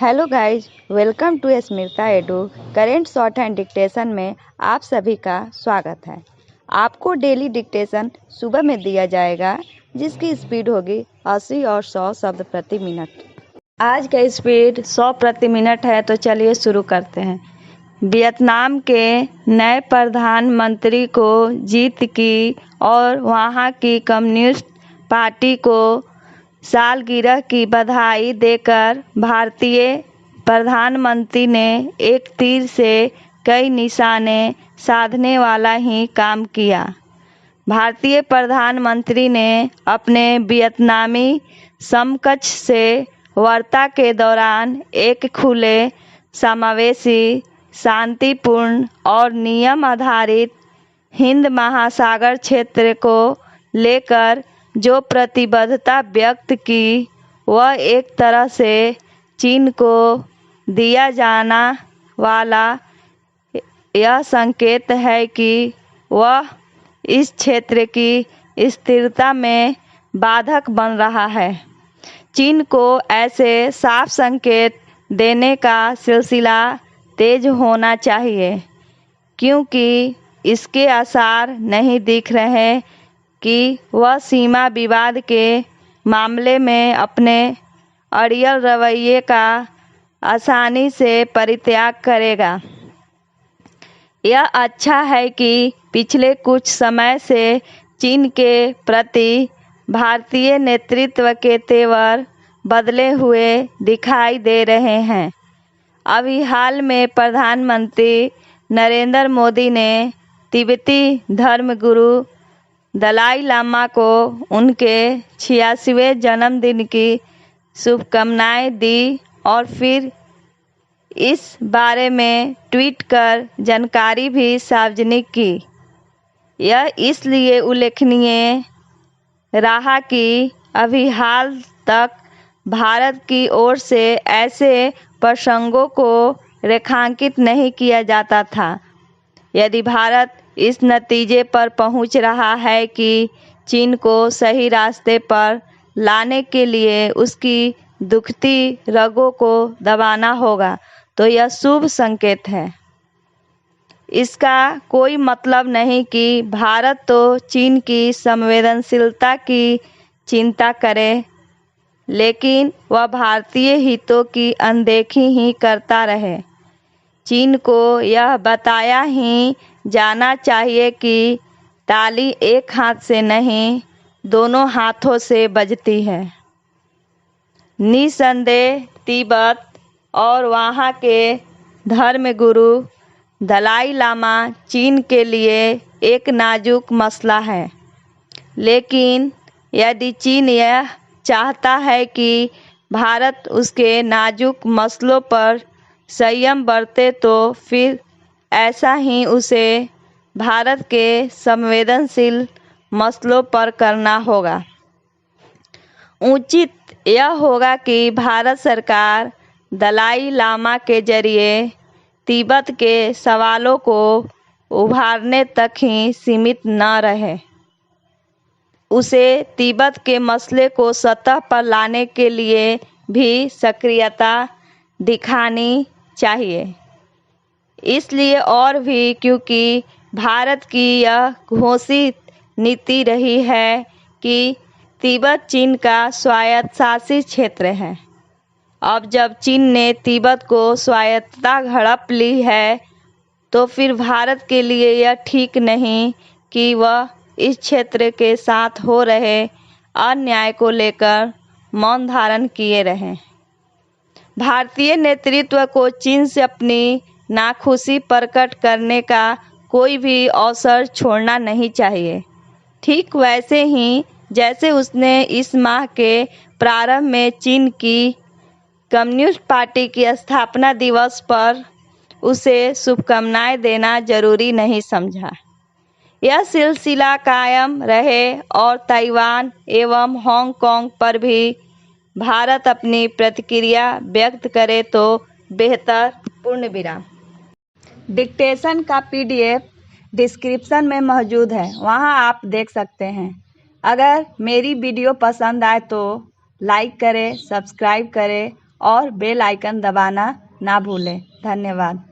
Hello guys, welcome to Smita Edu. Current shorthand dictation में आप सभी का स्वागत है। आपको डेली डिक्टेशन सुबह में दिया जाएगा, जिसकी स्पीड होगी 80 और 100 शब्द प्रति मिनट। आज का स्पीड 100 प्रति मिनट है, तो चलिए शुरू करते हैं। वियतनाम के नए प्रधानमंत्री को जीत की और वहां की कम्युनिस्ट पार्टी को सालगिरह की बधाई देकर भारतीय प्रधानमंत्री ने एक तीर से कई निशाने साधने वाला ही काम किया। भारतीय प्रधानमंत्री ने अपने वियतनामी समकक्ष से वार्ता के दौरान एक खुले, समावेशी, शांतिपूर्ण और नियम आधारित हिंद महासागर क्षेत्र को लेकर जो प्रतिबद्धता व्यक्त की, वह एक तरह से चीन को दिया जाना वाला यह संकेत है कि वह इस क्षेत्र की स्थिरता में बाधक बन रहा है। चीन को ऐसे साफ संकेत देने का सिलसिला तेज होना चाहिए, क्योंकि इसके आसार नहीं दिख रहे कि वह सीमा विवाद के मामले में अपने अड़ियल रवैये का आसानी से परित्याग करेगा। यह अच्छा है कि पिछले कुछ समय से चीन के प्रति भारतीय नेतृत्व के तेवर बदले हुए दिखाई दे रहे हैं। अभी हाल में प्रधानमंत्री नरेंद्र मोदी ने तिब्बती धर्मगुरु दलाई लामा को उनके 86वें जन्मदिन की शुभकामनाएं दी और फिर इस बारे में ट्वीट कर जानकारी भी सार्वजनिक की। यह इसलिए उल्लेखनीय रहा कि अभी हाल तक भारत की ओर से ऐसे प्रसंगों को रेखांकित नहीं किया जाता था। यदि भारत इस नतीजे पर पहुंच रहा है कि चीन को सही रास्ते पर लाने के लिए उसकी दुखती रगों को दबाना होगा, तो यह शुभ संकेत है। इसका कोई मतलब नहीं कि भारत तो चीन की संवेदनशीलता की चिंता करे, लेकिन वह भारतीय हितों की अनदेखी ही करता रहे। चीन को यह बताया ही जाना चाहिए कि ताली एक हाथ से नहीं, दोनों हाथों से बजती है। निसंदेह तिब्बत और वहाँ के धर्मगुरु दलाई लामा चीन के लिए एक नाजुक मसला है, लेकिन यदि चीन यह चाहता है कि भारत उसके नाजुक मसलों पर संयम बरते, तो फिर ऐसा ही उसे भारत के संवेदनशील मसलों पर करना होगा। उचित यह होगा कि भारत सरकार दलाई लामा के जरिए तिब्बत के सवालों को उभारने तक ही सीमित न रहे। उसे तिब्बत के मसले को सतह पर लाने के लिए भी सक्रियता दिखानी चाहिए। इसलिए और भी क्योंकि भारत की यह घोषित नीति रही है कि तिब्बत चीन का स्वायत्तशासित क्षेत्र है। अब जब चीन ने तिब्बत को स्वायत्तता हड़प ली है, तो फिर भारत के लिए यह ठीक नहीं कि वह इस क्षेत्र के साथ हो रहे अन्याय को लेकर मौन धारण किए रहें। भारतीय नेतृत्व को चीन से अपनी नाखुशी प्रकट करने का कोई भी अवसर छोड़ना नहीं चाहिए। ठीक वैसे ही जैसे उसने इस माह के प्रारंभ में चीन की कम्युनिस्ट पार्टी की स्थापना दिवस पर उसे शुभकामनाएं देना जरूरी नहीं समझा। यह सिलसिला कायम रहे और ताइवान एवं हांगकांग पर भी भारत अपनी प्रतिक्रिया व्यक्त करे तो बेहतर। पूर्ण विराम। डिक्टेशन का PDF डिस्क्रिप्शन में मौजूद है, वहां आप देख सकते हैं। अगर मेरी वीडियो पसंद आए तो लाइक करें, सब्सक्राइब करें और बेल आइकन दबाना ना भूलें। धन्यवाद।